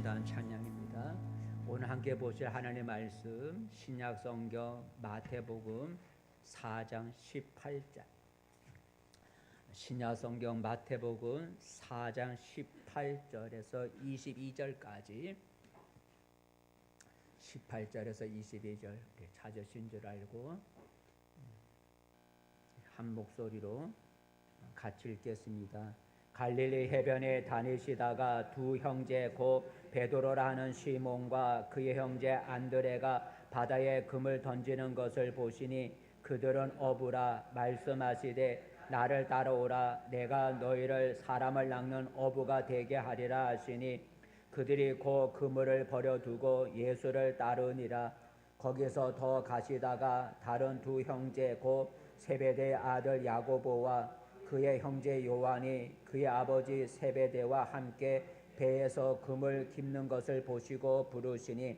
아름다운 찬양입니다. 오늘 함께 보실 하나님의 말씀 신약 성경 마태복음 4장 18절. 신약 성경 마태복음 4장 18절에서 22절까지 18절에서 22절 찾으신 줄 알고 한 목소리로 같이 읽겠습니다. 갈릴리 해변에 다니시다가 두 형제 곧 베드로라 하는 시몬과 그의 형제 안드레가 바다에 금을 던지는 것을 보시니 그들은 어부라 말씀하시되 나를 따라오라 내가 너희를 사람을 낚는 어부가 되게 하리라 하시니 그들이 곧 그물을 버려두고 예수를 따르니라. 거기서 더 가시다가 다른 두 형제 곧 세베대의 아들 야고보와 그의 형제 요한이 그의 아버지 세베대와 함께 배에서 금을 깁는 것을 보시고 부르시니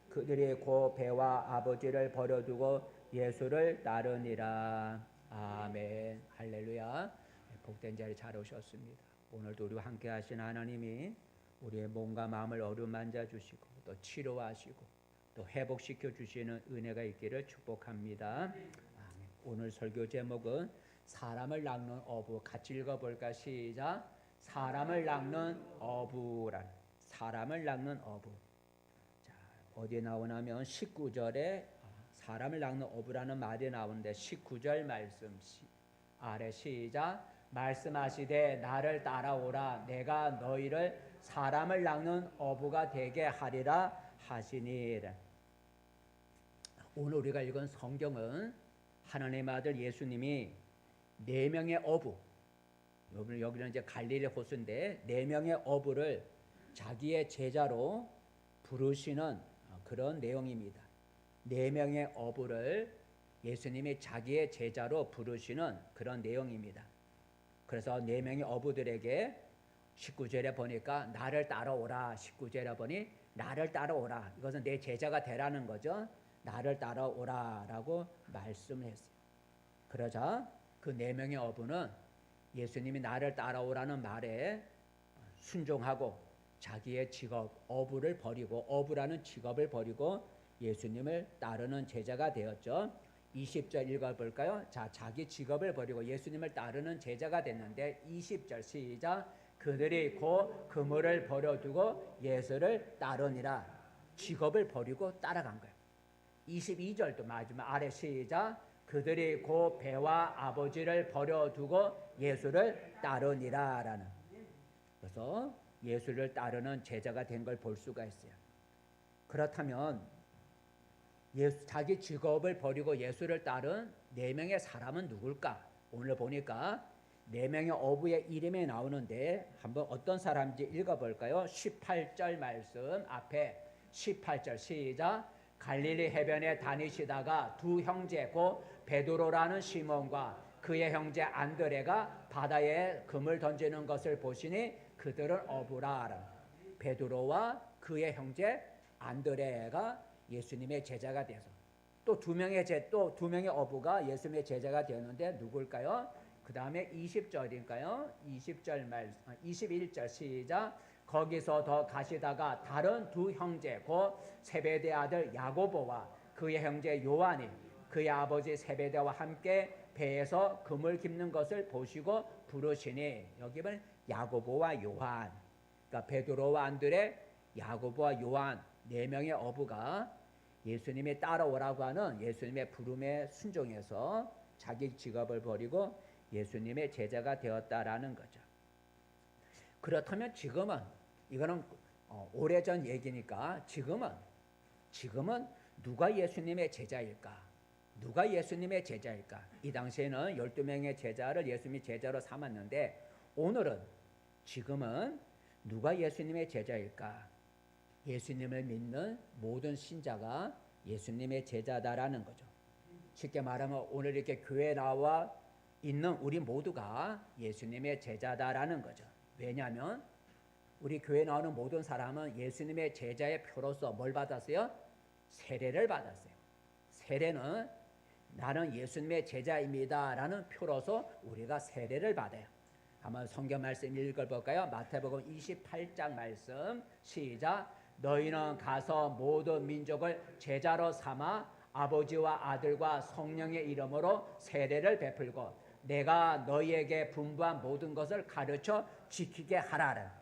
그들이 그 배와 아버지를 버려두고 예수를 따르니라. 아멘. 할렐루야. 복된 자리 잘 오셨습니다. 오늘도 우리와 함께 하신 하나님이 우리의 몸과 마음을 어루만져 주시고 또 치료하시고 또 회복시켜 주시는 은혜가 있기를 축복합니다. 아멘. 오늘 설교 제목은 사람을 낚는 어부. 같이 읽어볼까? 시작. 사람을 낚는 어부란. 사람을 낚는 어부. 자, 어디에 나오냐면 19절에 사람을 낚는 어부라는 말이 나오는데 19절 말씀 아래 시작. 말씀하시되 나를 따라오라 내가 너희를 사람을 낚는 어부가 되게 하리라 하시니. 오늘 우리가 읽은 성경은 하나님의 아들 예수님이 4명의 어부, 여기는 이제 갈릴리 호수인데 4명의 어부를 자기의 제자로 부르시는 그런 내용입니다. 4명의 어부를 예수님이 자기의 제자로 부르시는 그런 내용입니다. 그래서 4명의 어부들에게 19절에 보니까 나를 따라오라. 19절에 보니 나를 따라오라. 이것은 내 제자가 되라는 거죠. 나를 따라오라 라고 말씀을 했어요. 그러자 그 4명의 어부는 예수님이 나를 따라오라는 말에 순종하고 자기의 직업 어부를 버리고 어부라는 직업을 버리고 예수님을 따르는 제자가 되었죠. 20절 읽어볼까요? 자, 자기 직업을 버리고 예수님을 따르는 제자가 됐는데 20절 시작. 그들이 곧 그물을 버려두고 예수를 따르니라. 직업을 버리고 따라간 거예요. 22절도 마지막 아래 시작. 그들이 그 배와 아버지를 버려두고 예수를 따르니라 라는. 그래서 예수를 따르는 제자가 된 걸 볼 수가 있어요. 그렇다면 자기 직업을 버리고 예수를 따른 4명의 사람은 누굴까? 오늘 보니까 4명의 어부의 이름이 나오는데 한번 어떤 사람인지 읽어볼까요? 18절 말씀 앞에 18절 시작. 갈릴리 해변에 다니시다가 두 형제 곧 베드로라는 시몬과 그의 형제 안드레가 바다에 금을 던지는 것을 보시니 그들은 어부라. 베드로와 그의 형제 안드레가 예수님의 제자가 돼서 또 두 명의 어부가 예수님의 제자가 되었는데 누굴까요? 그 다음에 20절인가요? 21절 시작. 거기서 더 가시다가 다른 두 형제 곧 세베대 아들 야고보와 그의 형제 요한이 그의 아버지 세베대와 함께 배에서 금을 깁는 것을 보시고 부르시니. 여기 보면 야고보와 요한, 그러니까 베드로와 안드레, 야고보와 요한 4명의 어부가 예수님이 따라오라고 하는 예수님의 부름에 순종해서 자기 직업을 버리고 예수님의 제자가 되었다라는 거죠. 그렇다면 지금은 이거는 오래전 얘기니까 지금은 누가 예수님의 제자일까? 누가 예수님의 제자일까? 이 당시에는 12명의 제자를 예수님이 제자로 삼았는데 지금은 누가 예수님의 제자일까? 예수님을 믿는 모든 신자가 예수님의 제자다라는 거죠. 쉽게 말하면 오늘 이렇게 교회에 나와 있는 우리 모두가 예수님의 제자다라는 거죠. 왜냐하면 우리 교회에 나오는 모든 사람은 예수님의 제자의 표로서 뭘 받았어요? 세례를 받았어요. 세례는 나는 예수님의 제자입니다 라는 표로서 우리가 세례를 받아요. 한번 성경 말씀 읽어볼까요? 마태복음 28장 말씀 시작. 너희는 가서 모든 민족을 제자로 삼아 아버지와 아들과 성령의 이름으로 세례를 베풀고 내가 너희에게 분부한 모든 것을 가르쳐 지키게 하라.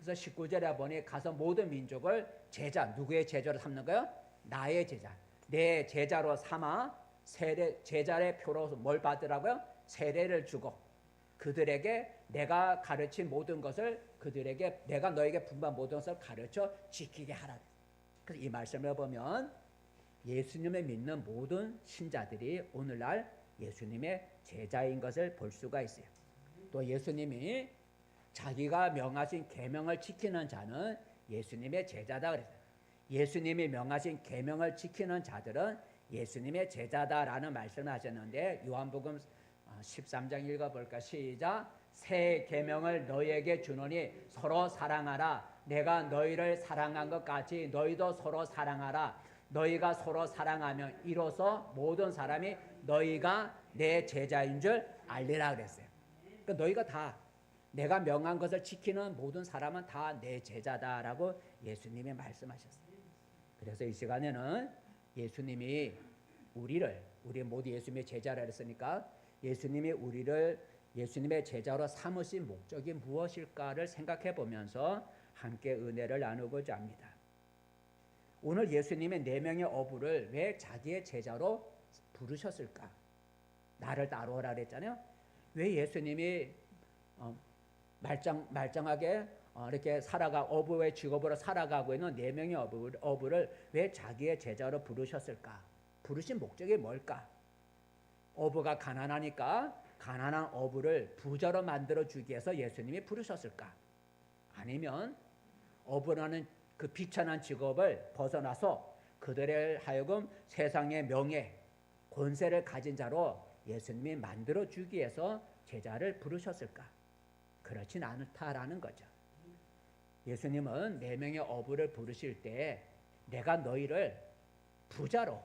그래서 19절에 보니 가서 모든 민족을 제자, 누구의 제자로 삼는 거예요? 나의 제자, 내 제자로 삼아 제자의 표로 뭘 받으라고요? 세례를 주고 그들에게 내가 가르친 모든 것을 그들에게 내가 너에게 분부한 모든 것을 가르쳐 지키게 하라. 그래서 이 말씀을 보면 예수님을 믿는 모든 신자들이 오늘날 예수님의 제자인 것을 볼 수가 있어요. 또 예수님이 자기가 명하신 계명을 지키는 자는 예수님의 제자다 그랬어요. 예수님이 명하신 계명을 지키는 자들은 예수님의 제자다라는 말씀을 하셨는데 요한복음 13장 읽어볼까? 시작. 새 계명을 너희에게 주노니 서로 사랑하라. 내가 너희를 사랑한 것 같이 너희도 서로 사랑하라. 너희가 서로 사랑하면 이로써 모든 사람이 너희가 내 제자인 줄 알리라 그랬어요. 그러니까 너희가 다 내가 명한 것을 지키는 모든 사람은 다 내 제자다라고 예수님이 말씀하셨어요. 그래서 이 시간에는 예수님이 우리 모두 예수님의 제자라 했으니까 예수님이 우리를 예수님의 제자로 삼으신 목적이 무엇일까를 생각해 보면서 함께 은혜를 나누고자 합니다. 오늘 예수님의 네 명의 어부를 왜 자기의 제자로 부르셨을까? 나를 따라오라 그랬잖아요. 왜 예수님이 말짱하게 이렇게 어부의 직업으로 살아가고 있는 네 명의 어부를 왜 자기의 제자로 부르셨을까? 부르신 목적이 뭘까? 어부가 가난하니까 가난한 어부를 부자로 만들어 주기 위해서 예수님이 부르셨을까? 아니면 어부라는 그 비천한 직업을 벗어나서 그들을 하여금 세상의 명예, 권세를 가진 자로 예수님이 만들어 주기 위해서 제자를 부르셨을까? 그렇진 않다라는 거죠. 예수님은 네 명의 어부를 부르실 때 내가 너희를 부자로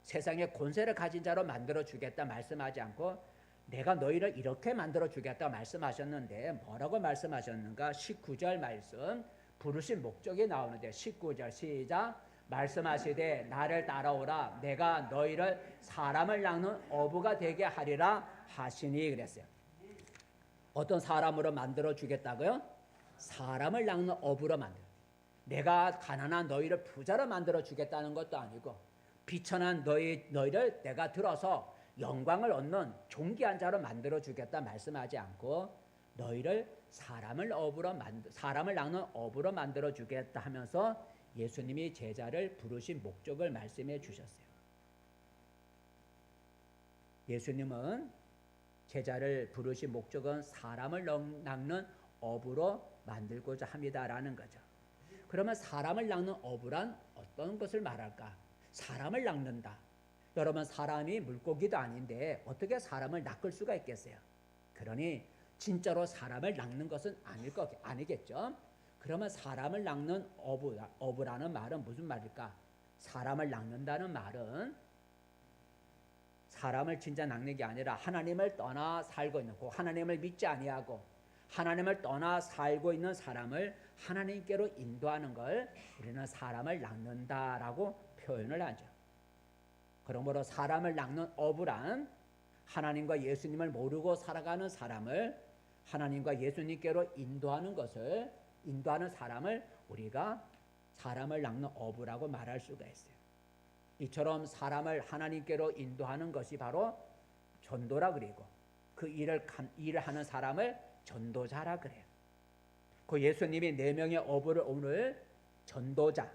세상의 권세를 가진 자로 만들어 주겠다 말씀하지 않고 내가 너희를 이렇게 만들어 주겠다 말씀하셨는데 뭐라고 말씀하셨는가? 19절 말씀 부르신 목적이 나오는데 19절 시작. 말씀하시되 나를 따라오라 내가 너희를 사람을 낚는 어부가 되게 하리라 하시니 그랬어요. 어떤 사람으로 만들어 주겠다고요? 사람을 낚는 어부로 만들어. 내가 가난한 너희를 부자로 만들어 주겠다는 것도 아니고 비천한 너희를 내가 들어서 영광을 얻는 존귀한 자로 만들어 주겠다 말씀하지 않고 너희를 사람을 낚는 어부로 만들어 주겠다 하면서 예수님이 제자를 부르신 목적을 말씀해 주셨어요. 예수님은 제자를 부르신 목적은 사람을 낚는 어부로 만들고자 합니다라는 거죠. 그러면 사람을 낚는 어부란 어떤 것을 말할까? 사람을 낚는다. 여러분 사람이 물고기도 아닌데 어떻게 사람을 낚을 수가 있겠어요? 그러니 진짜로 사람을 낚는 것은 아니겠죠. 그러면 사람을 낚는 어부라는 말은 무슨 말일까? 사람을 낚는다는 말은 사람을 진짜 낚는 게 아니라 하나님을 떠나 살고 있는 하나님을 믿지 아니하고 하나님을 떠나 살고 있는 사람을 하나님께로 인도하는 걸 우리는 사람을 낚는다라고 표현을 하죠. 그러므로 사람을 낚는 어부란 하나님과 예수님을 모르고 살아가는 사람을 하나님과 예수님께로 인도하는 사람을 우리가 사람을 낚는 어부라고 말할 수가 있어요. 이처럼 사람을 하나님께로 인도하는 것이 바로 전도라 그리고 그 일을 하는 사람을 전도자라 그래요. 그 예수님이 네 명의 어부를 오늘 전도자,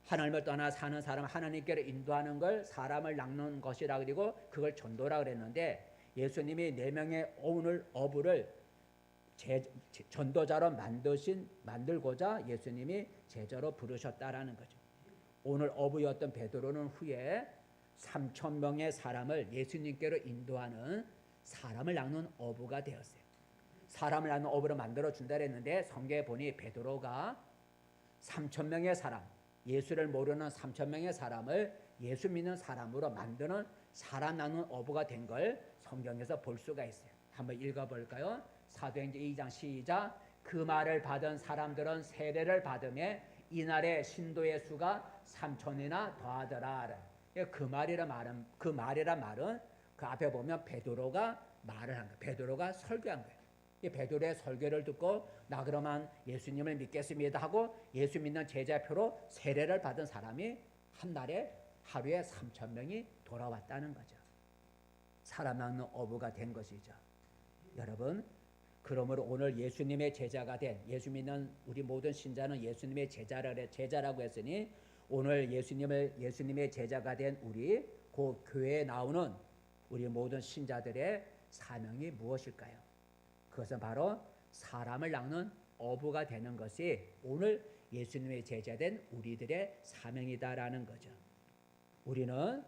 하나님을 떠나 사는 사람 하나님께로 인도하는 걸 사람을 낚는 것이라 그리고 그걸 전도라 그랬는데 예수님이 네 명의 오늘 어부를 전도자로 만들고자 예수님이 제자로 부르셨다라는 거죠. 오늘 어부였던 베드로는 후에 3,000명의 사람을 예수님께로 인도하는 사람을 낚는 어부가 되었어요. 사람을 낚는 어부로 만들어 준다 그랬는데 성경에 보니 베드로가 3,000명의 사람, 예수를 모르는 3,000명의 사람을 예수 믿는 사람으로 만드는 사람 낚는 어부가 된 걸 성경에서 볼 수가 있어요. 한번 읽어볼까요? 사도행전 2장 시작. 그 말을 받은 사람들은 세례를 받음에 이날의 신도의 수가 3,000이나 더하더라. 그 말이란 말은 그 앞에 보면 베드로가 말을 한 거예요. 베드로가 설교한 거예요. 이 베드로의 설교를 듣고 나 그러면 예수님을 믿겠습니다 하고 예수 믿는 제자표로 세례를 받은 사람이 하루에 3,000명이 돌아왔다는 거죠. 사람 낚는 어부가 된 것이죠. 여러분, 그러므로 오늘 예수님의 제자가 된, 예수 믿는 우리 모든 신자는 예수님의 제자라고 했으니 오늘 예수님의 제자가 된 우리 그 교회에 나오는 우리 모든 신자들의 사명이 무엇일까요? 그것은 바로 사람을 낚는 어부가 되는 것이 오늘 예수님의 제자된 우리들의 사명이다라는 거죠. 우리는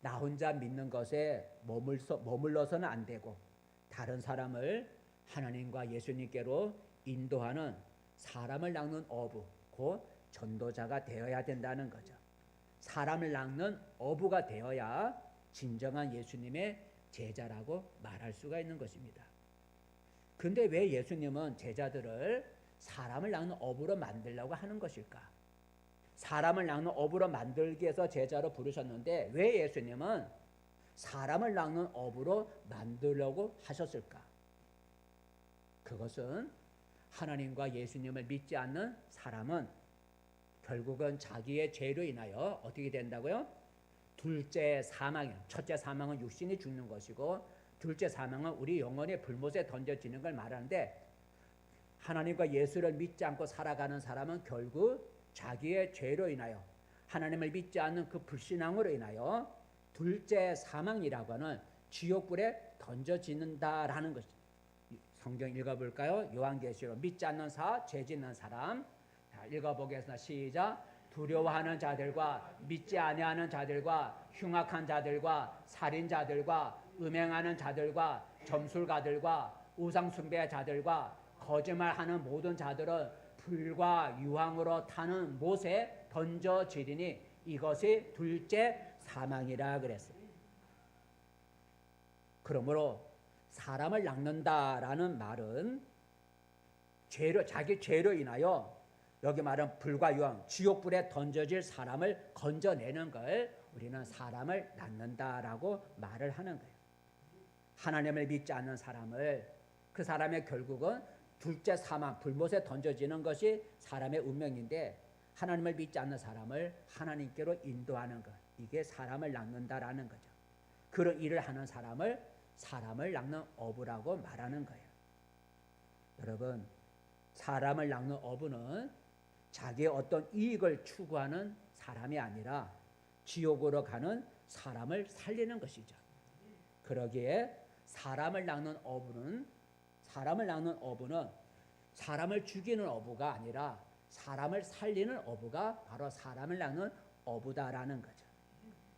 나 혼자 믿는 것에 머물러서는 안 되고 다른 사람을 하나님과 예수님께로 인도하는 사람을 낚는 어부, 곧 전도자가 되어야 된다는 거죠. 사람을 낚는 어부가 되어야 진정한 예수님의 제자라고 말할 수가 있는 것입니다. 그런데 왜 예수님은 제자들을 사람을 낚는 어부로 만들려고 하는 것일까? 사람을 낚는 어부로 만들기 위해서 제자로 부르셨는데 왜 예수님은 사람을 낚는 어부로 만들려고 하셨을까? 그것은 하나님과 예수님을 믿지 않는 사람은 결국은 자기의 죄로 인하여 어떻게 된다고요? 둘째 사망이요. 첫째 사망은 육신이 죽는 것이고 둘째 사망은 우리 영혼의 불못에 던져지는 걸 말하는데 하나님과 예수를 믿지 않고 살아가는 사람은 결국 자기의 죄로 인하여 하나님을 믿지 않는 그 불신앙으로 인하여 둘째 사망이라고 하는 지옥불에 던져지는다라는 것입니다. 성경 읽어볼까요? 요한계시록 믿지 않는 죄 짓는 사람. 자, 읽어보겠습니다. 시작. 두려워하는 자들과 믿지 아니하는 자들과 흉악한 자들과 살인자들과 음행하는 자들과 점술가들과 우상숭배자들과 거짓말하는 모든 자들은 불과 유황으로 타는 못에 던져지리니 이것이 둘째 사망이라 그랬어요. 그러므로 사람을 낚는다라는 말은 자기 죄로 인하여 여기 말하는 불과 유황, 지옥불에 던져질 사람을 건져내는 걸 우리는 사람을 낚는다라고 말을 하는 거예요. 하나님을 믿지 않는 사람을 그 사람의 결국은 둘째 사망, 불못에 던져지는 것이 사람의 운명인데 하나님을 믿지 않는 사람을 하나님께로 인도하는 것, 이게 사람을 낚는다라는 거죠. 그런 일을 하는 사람을 낚는 어부라고 말하는 거예요. 여러분, 사람을 낚는 어부는 자기의 어떤 이익을 추구하는 사람이 아니라 지옥으로 가는 사람을 살리는 것이죠. 그러기에 사람을 낚는 어부는 사람을 죽이는 어부가 아니라 사람을 살리는 어부가 바로 사람을 낚는 어부다라는 거죠.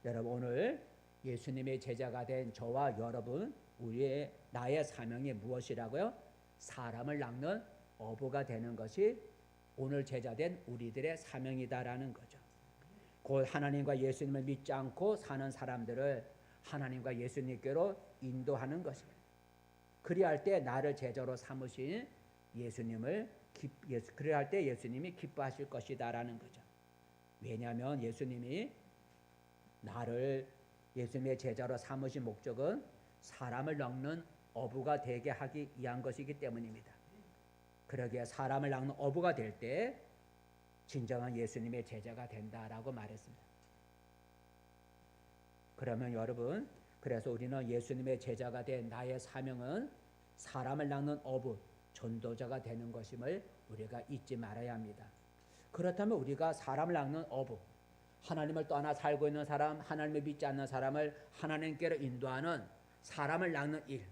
여러분, 오늘 예수님의 제자가 된 저와 여러분, 나의 사명이 무엇이라고요? 사람을 낚는 어부가 되는 것이 오늘 제자된 우리들의 사명이다라는 거죠. 곧 하나님과 예수님을 믿지 않고 사는 사람들을 하나님과 예수님께로 인도하는 것입니다. 그리할 때 나를 제자로 삼으신 그리할 때 예수님이 기뻐하실 것이다라는 거죠. 왜냐하면 예수님이 나를 예수님의 제자로 삼으신 목적은 사람을 낚는 어부가 되게 하기 위한 것이기 때문입니다. 그러기에 사람을 낚는 어부가 될 때 진정한 예수님의 제자가 된다라고 말했습니다. 그러면 여러분, 그래서 우리는 예수님의 제자가 된 나의 사명은 사람을 낚는 어부, 전도자가 되는 것임을 우리가 잊지 말아야 합니다. 그렇다면 우리가 사람을 낚는 어부, 하나님을 떠나 살고 있는 사람, 하나님을 믿지 않는 사람을 하나님께로 인도하는 사람을 낚는 일,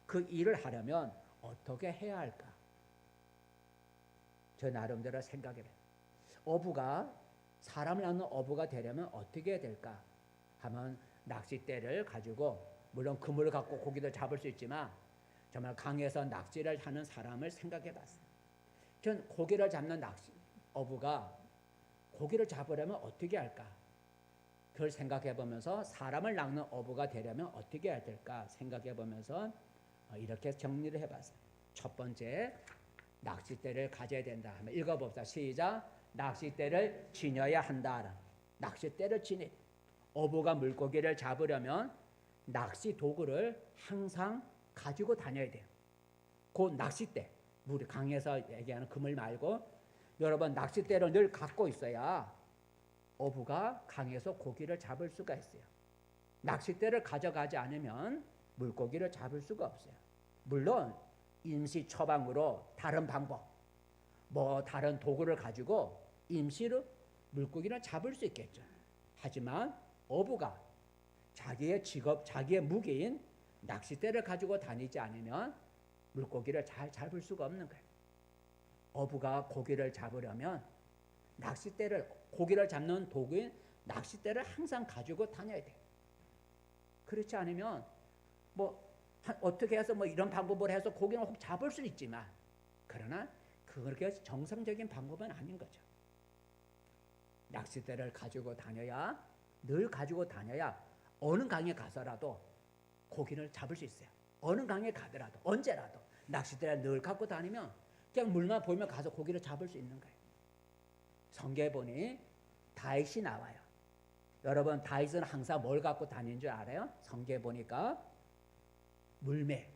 그 일을 하려면 어떻게 해야 할까? 저 나름대로 생각해봐요. 사람을 낚는 어부가 되려면 어떻게 해야 될까? 하면 낚싯대를 가지고, 물론 그물을 갖고 고기를 잡을 수 있지만 정말 강에서 낚시를 하는 사람을 생각해봤어요. 전 고기를 잡는 어부가 고기를 잡으려면 어떻게 할까? 그걸 생각해보면서 사람을 낚는 어부가 되려면 어떻게 해야 될까 생각해보면서 이렇게 정리를 해봤어요. 첫 번째, 낚싯대를 가져야 된다. 한번 읽어봅시다. 시작. 낚싯대를 지녀야 한다. 낚싯대를 지니. 어부가 물고기를 잡으려면 낚시 도구를 항상 가지고 다녀야 돼요. 그 낚싯대, 우리 강에서 얘기하는 그물 말고 여러분 낚싯대를 늘 갖고 있어야 어부가 강에서 고기를 잡을 수가 있어요. 낚싯대를 가져가지 않으면 물고기를 잡을 수가 없어요. 물론 임시 처방으로 다른 방법, 다른 도구를 가지고 임시로 물고기를 잡을 수 있겠죠. 하지만 어부가 자기의 직업, 자기의 무기인 낚싯대를 가지고 다니지 않으면 물고기를 잘 잡을 수가 없는 거예요. 어부가 고기를 잡으려면 고기를 잡는 도구인 낚싯대를 항상 가지고 다녀야 돼요. 그렇지 않으면 어떻게 해서 이런 방법을 해서 고기는 혹 잡을 수 있지만, 그러나 그렇게 정상적인 방법은 아닌 거죠. 낚싯대를 가지고 다녀야, 늘 가지고 다녀야 어느 강에 가서라도 고기를 잡을 수 있어요. 어느 강에 가더라도, 언제라도 낚싯대를 늘 갖고 다니면 그냥 물만 보이면 가서 고기를 잡을 수 있는 거예요. 성경에 보니 다윗이 나와요. 여러분, 다윗은 항상 뭘 갖고 다니는 줄 알아요? 성경에 보니까 물매,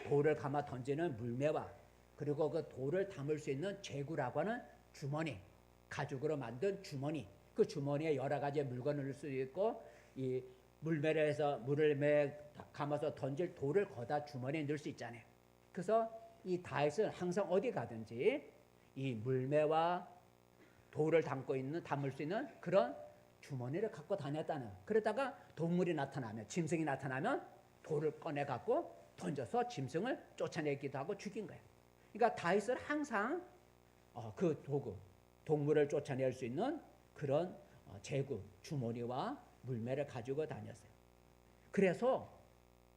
돌을 감아 던지는 물매와 그리고 그 돌을 담을 수 있는 제구라고 하는 주머니, 가죽으로 만든 주머니, 그 주머니에 여러 가지 물건을 넣을 수 있고, 이 물매를 해서 물을 감아서 던질 돌을 거다 주머니에 넣을 수 있잖아요. 그래서 이 다윗은 항상 어디 가든지 이 물매와 돌을 담을 수 있는 그런 주머니를 갖고 다녔다는. 그러다가 동물이 나타나면, 짐승이 나타나면 돌을 꺼내 갖고 던져서 짐승을 쫓아내기도 하고 죽인 거예요. 그러니까 다윗은 항상 그 도구, 동물을 쫓아낼 수 있는 그런 제구, 주머니와 물매를 가지고 다녔어요. 그래서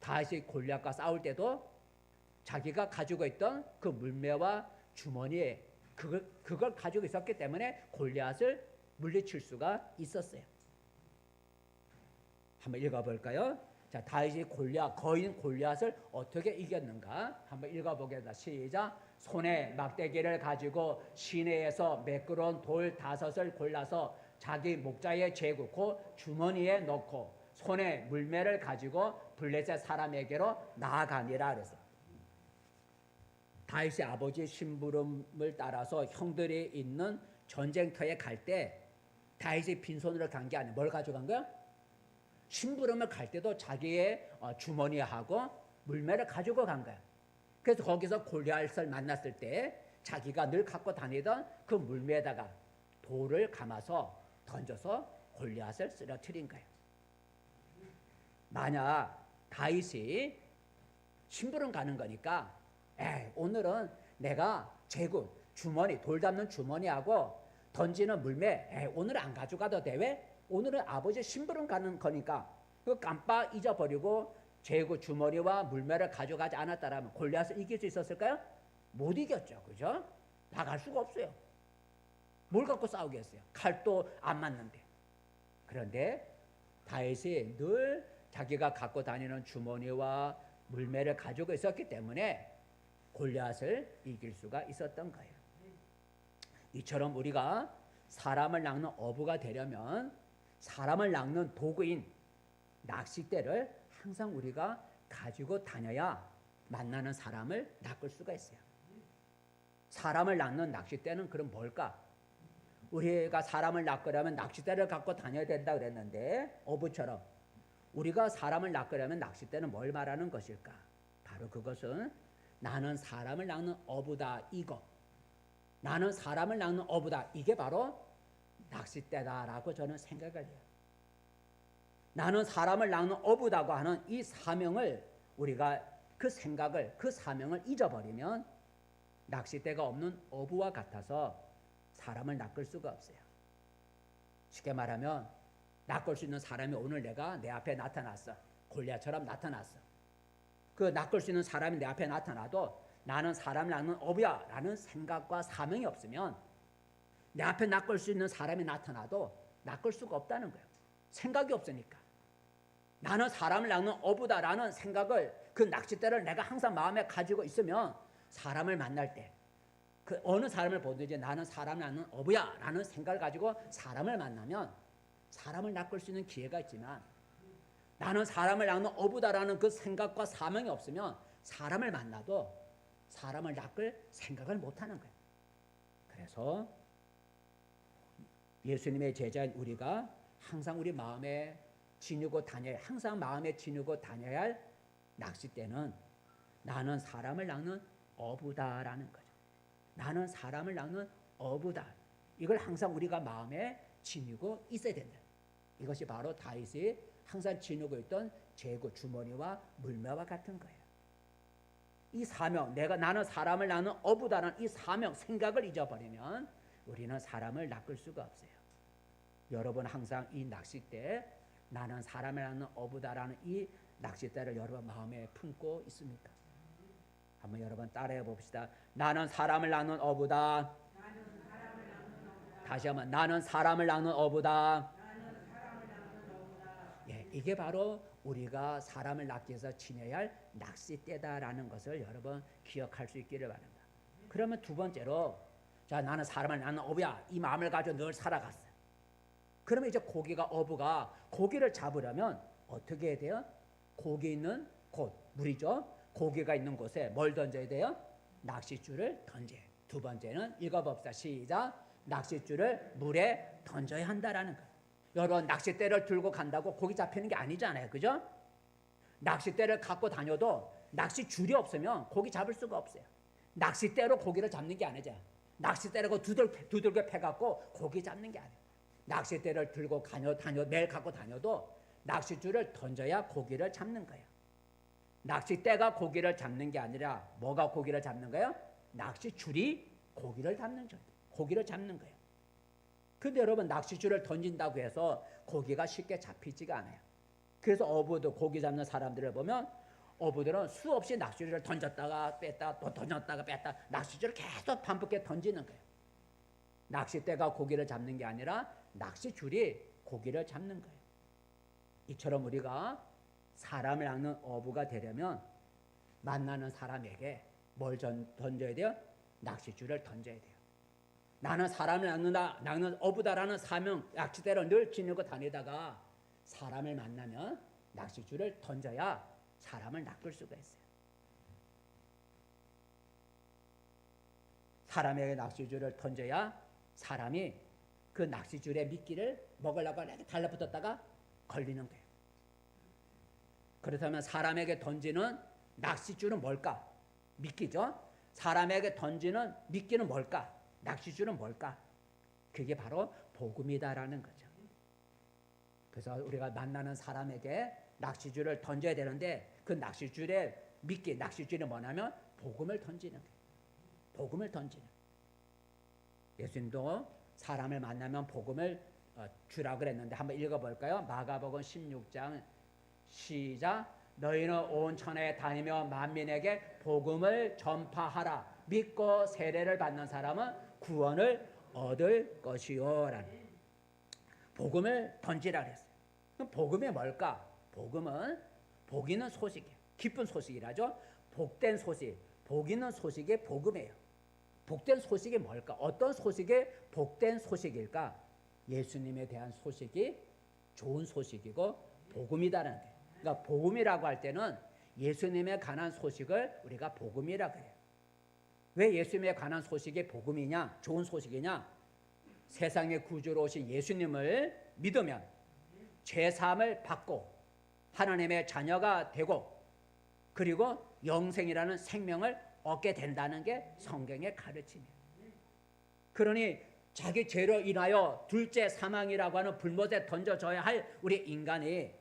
다윗이 골리앗과 싸울 때도 자기가 가지고 있던 그 물매와 주머니에 그걸 가지고 있었기 때문에 골리앗을 물리칠 수가 있었어요. 한번 읽어볼까요? 자, 다윗이 거인 골리앗을 어떻게 이겼는가 한번 읽어보겠습니다. 시작. 손에 막대기를 가지고 시내에서 매끄러운 돌 5을 골라서 자기 목자의 제구 곧 주머니에 넣고 손에 물매를 가지고 블레셋 사람에게로 나아가니라 그랬어요. 다윗의 아버지 심부름을 따라서 형들이 있는 전쟁터에 갈 때 다윗이 빈손으로 간 게 아니라 뭘 가져간 거야? 심부름을 갈 때도 자기의 주머니하고 물매를 가지고 간 거야. 그래서 거기서 골리앗을 만났을 때 자기가 늘 갖고 다니던 그 물매에다가 돌을 감아서 던져서 골리앗을 쓰러뜨린 거예요. 만약 다윗이 심부름 가는 거니까 오늘은 내가 제구, 주머니, 돌 담는 주머니하고 던지는 물매 오늘 안 가져가도 돼. 왜? 오늘은 아버지 심부름 가는 거니까. 그 깜빡 잊어버리고 제구, 주머니와 물매를 가져가지 않았다라면 골리앗을 이길 수 있었을까요? 못 이겼죠. 그죠? 나갈 수가 없어요. 뭘 갖고 싸우겠어요? 칼도 안 맞는데. 그런데 다윗이 늘 자기가 갖고 다니는 주머니와 물매를 가지고 있었기 때문에 골리앗을 이길 수가 있었던 거예요. 이처럼 우리가 사람을 낚는 어부가 되려면 사람을 낚는 도구인 낚싯대를 항상 우리가 가지고 다녀야 만나는 사람을 낚을 수가 있어요. 사람을 낚는 낚싯대는 그럼 뭘까? 우리가 사람을 낚으려면 낚싯대를 갖고 다녀야 된다 그랬는데 어부처럼 우리가 사람을 낚으려면 낚싯대는 뭘 말하는 것일까? 바로 그것은 나는 사람을 낚는 어부다 이거. 나는 사람을 낚는 어부다. 이게 바로 낚싯대다라고 저는 생각을 해요. 나는 사람을 낚는 어부다고 하는 이 사명을 우리가 그 생각을 그 사명을 잊어버리면 낚싯대가 없는 어부와 같아서 사람을 낚을 수가 없어요. 쉽게 말하면 낚을 수 있는 사람이 오늘 내 앞에 나타났어. 골리앗처럼 나타났어. 그 낚을 수 있는 사람이 내 앞에 나타나도 나는 사람을 낚는 어부야 라는 생각과 사명이 없으면 내 앞에 낚을 수 있는 사람이 나타나도 낚을 수가 없다는 거예요. 생각이 없으니까. 나는 사람을 낚는 어부다라는 생각을, 그 낚싯대를 내가 항상 마음에 가지고 있으면 사람을 만날 때, 그 어느 사람을 보든지 나는 사람을 낚는 어부야 라는 생각을 가지고 사람을 만나면 사람을 낚을 수 있는 기회가 있지만, 나는 사람을 낚는 어부다라는 그 생각과 사명이 없으면 사람을 만나도 사람을 낚을 생각을 못하는 거예요. 그래서 예수님의 제자인 우리가 항상 우리 마음에 지니고 다녀야, 항상 마음에 지니고 다녀야 할 낚싯대는 나는 사람을 낚는 어부다라는 거죠. 나는 사람을 낚는 어부다. 이걸 항상 우리가 마음에 지니고 있어야 된다. 이것이 바로 다윗이 항상 지니고 있던 재고 주머니와 물매와 같은 거예요. 이 사명, 나는 사람을 낚는 어부다라는 이 사명, 생각을 잊어버리면 우리는 사람을 낚을 수가 없어요. 여러분 항상 이 낚싯대, 나는 사람을 낚는 어부다라는 이 낚싯대를 여러분 마음에 품고 있습니까? 한번 여러분 따라해 봅시다. 나는 사람을 낚는 어부다. 다시 한번, 나는 사람을 낚는 어부다. 예, 이게 바로 우리가 사람을 낚기 위해서 지녀야 할 낚싯대다라는 것을 여러분 기억할 수 있기를 바랍니다. 그러면 두 번째로, 자, 나는 사람을 낚는 어부야, 이 마음을 가지고 늘 살아갔어요. 그러면 이제 어부가 고기를 잡으려면 어떻게 해야 돼요? 고기 있는 곳, 물이죠. 고기가 있는 곳에 뭘 던져야 돼요? 낚싯줄을 던져요. 두 번째는 읽어봅시다. 시작. 낚싯줄을 물에 던져야 한다라는 거예요. 여러분 낚싯대를 들고 간다고 고기 잡히는 게 아니잖아요. 그죠? 낚싯대를 갖고 다녀도 낚싯줄이 없으면 고기 잡을 수가 없어요. 낚싯대로 고기를 잡는 게 아니죠. 낚싯대로 두들겨 패갖고 고기 잡는 게 아니에요. 낚싯대를 들고 매일 갖고 다녀도 낚싯줄을 던져야 고기를 잡는 거예요. 낚싯대가 고기를 잡는 게 아니라 뭐가 고기를 잡는 거예요? 낚싯줄이 고기를 잡는 거예요. 근데 여러분 낚싯줄을 던진다고 해서 고기가 쉽게 잡히지가 않아요. 그래서 어부도, 고기 잡는 사람들을 보면 어부들은 수없이 낚싯줄을 던졌다가 뺐다 또 던졌다가 뺐다 낚싯줄을 계속 반복해 던지는 거예요. 낚싯대가 고기를 잡는 게 아니라 낚싯줄이 고기를 잡는 거예요. 이처럼 우리가 사람을 낚는 어부가 되려면 만나는 사람에게 뭘 던져야 돼요? 낚싯줄을 던져야 돼요. 나는 사람을 낚는 어부다라는 사명, 낚싯대를 늘 지니고 다니다가 사람을 만나면 낚싯줄을 던져야 사람을 낚을 수가 있어요. 사람에게 낚싯줄을 던져야 사람이 그 낚싯줄의 미끼를 먹으려고 이렇게 달라붙었다가 걸리는 거예요. 그렇다면 사람에게 던지는 낚싯줄은 뭘까? 미끼죠. 사람에게 던지는 미끼는 뭘까? 낚싯줄은 뭘까? 그게 바로 복음이다라는 거죠. 그래서 우리가 만나는 사람에게 낚싯줄을 던져야 되는데 그 낚싯줄의 미끼, 낚싯줄이 뭐냐면 복음을 던지는 거예요. 복음을 던지는. 예수님도 사람을 만나면 복음을 주라고 그랬는데 한번 읽어볼까요? 마가복음 16장 시작. 너희는 온 천하에 다니며 만민에게 복음을 전파하라. 믿고 세례를 받는 사람은 구원을 얻을 것이요. 라는 복음을 던지라 그랬어요. 그럼 복음이 뭘까? 복음은 복 있는 소식이에요. 기쁜 소식이라죠. 복된 소식, 복 있는 소식이 복음이에요. 복된 소식이 뭘까? 어떤 소식이 복된 소식일까? 예수님에 대한 소식이 좋은 소식이고 복음이다라는 거예요. 그러니까 복음이라고 할 때는 예수님에 관한 소식을 우리가 복음이라고 해요. 왜 예수님에 관한 소식이 복음이냐? 좋은 소식이냐? 세상의 구주로 오신 예수님을 믿으면 죄사함을 받고 하나님의 자녀가 되고 그리고 영생이라는 생명을 얻게 된다는 게 성경의 가르침이에요. 그러니 자기 죄로 인하여 둘째 사망이라고 하는 불못에 던져져야 할 우리 인간이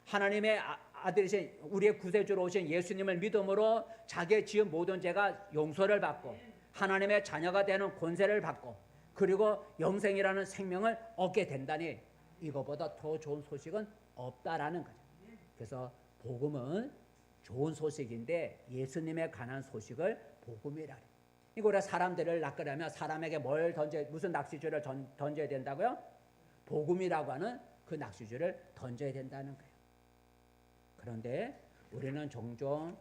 하나님의 아들이신 우리의 구세주로 오신 예수님을 믿음으로 자기의 지은 모든 죄가 용서를 받고 하나님의 자녀가 되는 권세를 받고 그리고 영생이라는 생명을 얻게 된다니 이거보다 더 좋은 소식은 없다라는 거죠. 그래서 복음은 좋은 소식인데 예수님에 관한 소식을 복음이라 해요. 이거 우리가 사람들을 낚으려면 사람에게 무슨 낚시줄을 던져야 된다고요? 복음이라고 하는 그 낚시줄을 던져야 된다는 거예요. 그런데 우리는 종종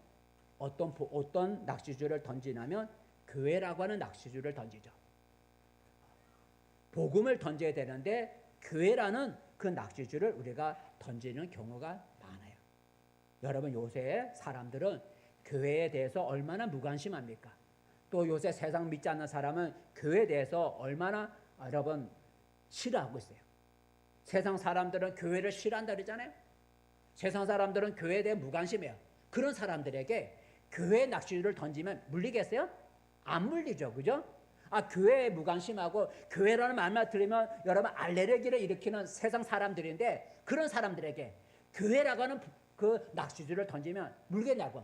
어떤 낚시줄을 던지냐면 교회라고 하는 낚시줄을 던지죠. 복음을 던져야 되는데 교회라는 그 낚시줄을 우리가 던지는 경우가 많아요. 여러분, 요새 사람들은 교회에 대해서 얼마나 무관심합니까? 또 요새 세상 믿지 않는 사람은 교회에 대해서 얼마나 여러분 싫어하고 있어요. 세상 사람들은 교회를 싫어한다 그러잖아요. 세상 사람들은 교회에 대해 무관심해요. 그런 사람들에게 교회 낚시줄을 던지면 물리겠어요? 안 물리죠. 그죠? 교회에 무관심하고 교회라는 말만 들으면 여러분 알레르기를 일으키는 세상 사람들인데, 그런 사람들에게 교회라고 하는 그 낚시줄을 던지면 물겠냐고?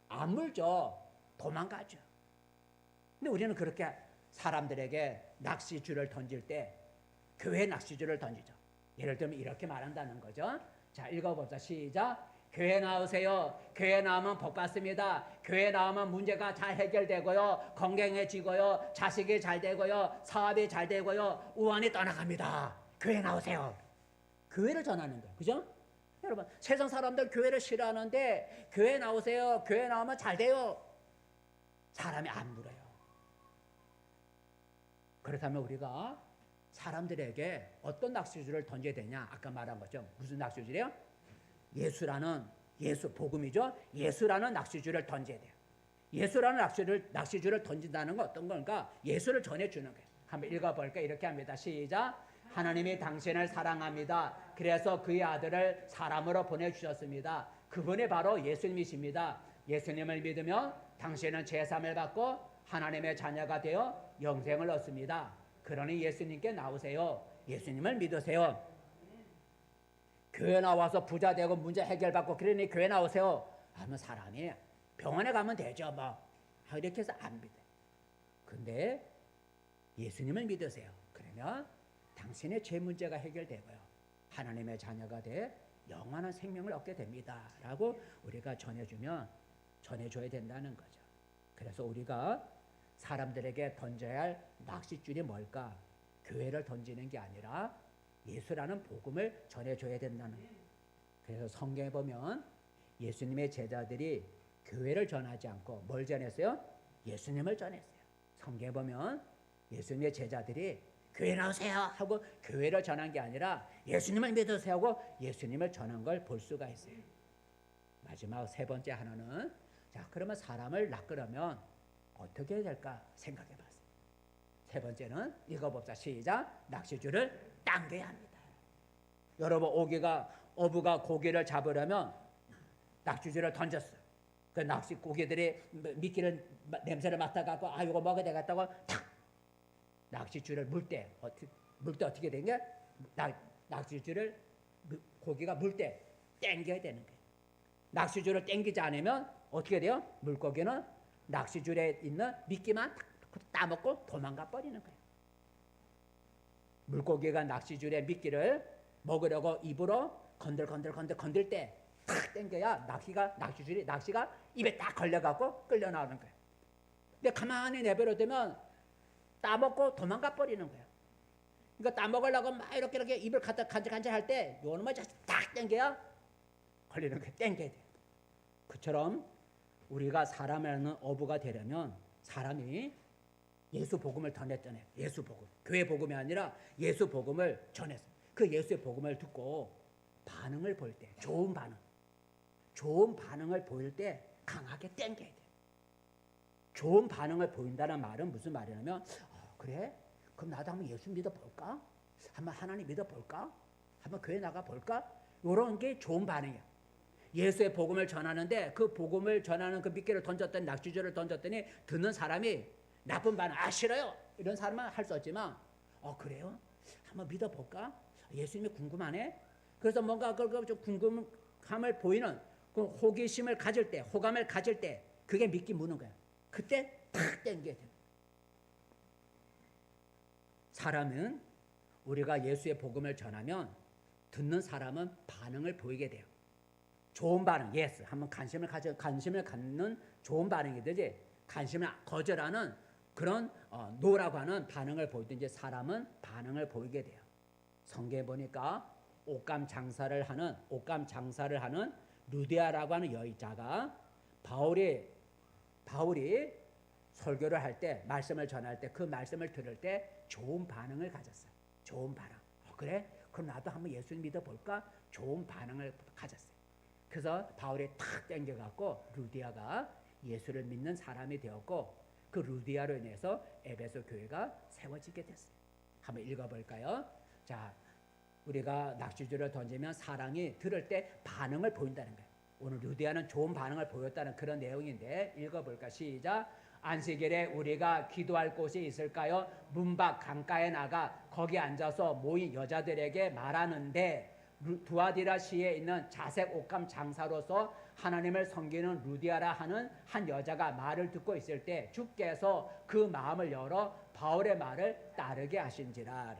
안 물죠. 도망가죠. 근데 우리는 그렇게 사람들에게 낚시줄을 던질 때 교회 낚시줄을 던지죠. 예를 들면 이렇게 말한다는 거죠. 자, 읽어봅시다. 시작. 교회 나오세요. 교회 나오면 복 받습니다. 교회 나오면 문제가 잘 해결되고요, 건강해지고요, 자식이 잘 되고요, 사업이 잘 되고요, 우환이 떠나갑니다. 교회 나오세요. 교회를 전하는 거예요. 그죠? 여러분, 세상 사람들 교회를 싫어하는데 교회 나오세요. 교회 나오면 잘 돼요. 사람이 안 물어요. 그렇다면 우리가 사람들에게 어떤 낚시줄을 던져야 되냐? 아까 말한 거죠. 무슨 낚시줄이에요? 예수 복음이죠. 예수라는 낚시줄을 던져야 돼요. 예수라는 낚시줄을 던진다는 건 어떤 건가? 예수를 전해주는 거예요. 한번 읽어볼까요? 이렇게 합니다. 시작. 하나님이 당신을 사랑합니다. 그래서 그의 아들을 사람으로 보내주셨습니다. 그분이 바로 예수님이십니다. 예수님을 믿으면 당신은 죄사함을 받고 하나님의 자녀가 되어 영생을 얻습니다. 그러니 예수님께 나오세요. 예수님을 믿으세요. 교회 나와서 부자 되고 문제 해결받고 그러니 교회 나오세요 하면 사람이 병원에 가면 되죠. 이렇게 해서 안 믿어요. 근데 예수님을 믿으세요. 그러면 당신의 죄 문제가 해결되고요, 하나님의 자녀가 돼 영원한 생명을 얻게 됩니다 라고 우리가 전해줘야 된다는 거죠. 그래서 우리가 사람들에게 던져야 할 낚싯줄이 뭘까? 교회를 던지는 게 아니라 예수라는 복음을 전해줘야 된다는 거예요. 그래서 성경에 보면 예수님의 제자들이 교회를 전하지 않고 뭘 전했어요? 예수님을 전했어요. 성경에 보면 예수님의 제자들이 교회 나오세요 하고 교회를 전한 게 아니라 예수님을 믿으세요 하고 예수님을 전한 걸 볼 수가 있어요. 마지막 세 번째 하나는, 자, 그러면 사람을 낚으려면 어떻게 해야 될까 생각해 봤어요. 세 번째는 읽어봅시다. 시작. 낚시줄을 당겨야 합니다. 여러분, 어부가 고기를 잡으려면 낚시줄을 던졌어요. 그 낚시 고기들이 미끼를 냄새를 맡아갖고 이거 먹어야 되겠다고 탁 낚시줄을 물 때 어떻게 된 게, 낚시줄을 고기가 물 때 당겨야 되는 거예요. 낚시줄을 당기지 않으면 어떻게 돼요? 물고기는 낚시줄에 있는 미끼만 따먹고 도망가 버리는 거예요. 물고기가 낚시줄에 미끼를 먹으려고 입으로 건들 때 탁 당겨야 낚시가 입에 딱 걸려갖고 끌려 나오는 거예요. 근데 가만히 내버려두면 따먹고 도망가 버리는 거예요. 그러니까 따먹으려고 막 이렇게 입을 갖다 간질간질할 때 요놈을 딱 당겨야 걸리는 거예요. 당겨야 돼요. 그처럼 우리가 사람이라는 어부가 되려면 사람이 예수 복음을 전했잖아요. 예수 복음. 교회 복음이 아니라 예수 복음을 전했어요. 그 예수의 복음을 듣고 반응을 보일 때, 좋은 반응을 보일 때 강하게 당겨야 돼요. 좋은 반응을 보인다는 말은 무슨 말이냐면, 그래? 그럼 나도 한번 예수 믿어볼까? 한번 하나님 믿어볼까? 한번 교회 나가볼까? 이런 게 좋은 반응이야. 예수의 복음을 전하는데 그 복음을 전하는 그 미끼를 던졌더니, 낚시줄을 던졌더니 듣는 사람이 나쁜 반응, 싫어요, 이런 사람은 할 수 없지만, 그래요? 한번 믿어볼까? 예수님이 궁금하네? 그래서 뭔가 좀 궁금함을 보이는 그 호기심을 가질 때, 호감을 가질 때 그게 미끼 무는 거야. 그때 탁 당겨야 돼. 사람은 우리가 예수의 복음을 전하면 듣는 사람은 반응을 보이게 돼요. 좋은 반응, 예스. 한번 관심을 갖는 좋은 반응이 되지. 관심을 거절하는 그런 노라고 하는 반응을 보이든지 사람은 반응을 보이게 돼요. 성경에 보니까 옷감 장사를 하는 루디아라고 하는 여자가 바울이 설교를 할 때, 말씀을 전할 때, 그 말씀을 들을 때 좋은 반응을 가졌어요. 좋은 반응. 그래? 그럼 나도 한번 예수님 믿어볼까? 좋은 반응을 가졌어요. 그래서 바울이 탁 땡겨갖고 루디아가 예수를 믿는 사람이 되었고, 그 루디아로 인해서 에베소 교회가 세워지게 됐어요. 한번 읽어볼까요? 자, 우리가 낚시줄을 던지면 사람이 들을 때 반응을 보인다는 거예요. 오늘 루디아는 좋은 반응을 보였다는 그런 내용인데 읽어볼까? 시작. 안식일에 우리가 기도할 곳이 있을까요? 문 밖 강가에 나가 거기 앉아서 모인 여자들에게 말하는데, 두아디라시에 있는 자색 옷감 장사로서 하나님을 섬기는 루디아라 하는 한 여자가 말을 듣고 있을 때 주께서 그 마음을 열어 바울의 말을 따르게 하신지라.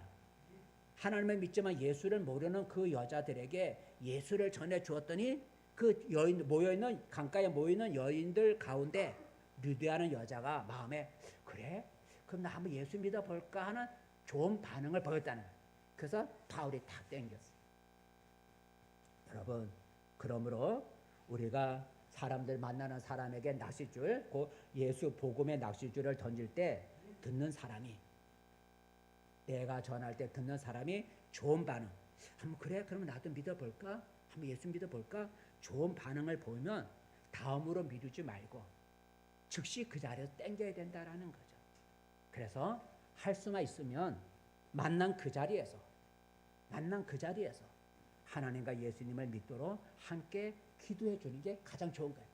하나님을 믿지만 예수를 모르는 그 여자들에게 예수를 전해 주었더니 그 여인 모여있는 강가에 모이는 여인들 가운데 루디아는 여자가 마음에 그래? 그럼 나 한번 예수 믿어볼까 하는 좋은 반응을 보였다는 거예요. 그래서 바울이 탁 땡겼어요. 여러분, 그러므로 우리가 사람들 만나는 사람에게 낚싯줄, 그 예수 복음의 낚싯줄을 던질 때 듣는 사람이, 내가 전할 때 듣는 사람이 좋은 반응, 한번 그래? 그러면 나도 믿어볼까? 한번 예수 믿어볼까? 좋은 반응을 보이면 다음으로 미루지 말고 즉시 그 자리에서 땡겨야 된다라는 거죠. 그래서 할 수만 있으면 만난 그 자리에서 하나님과 예수님을 믿도록 함께 기도해 주는 게 가장 좋은 거예요.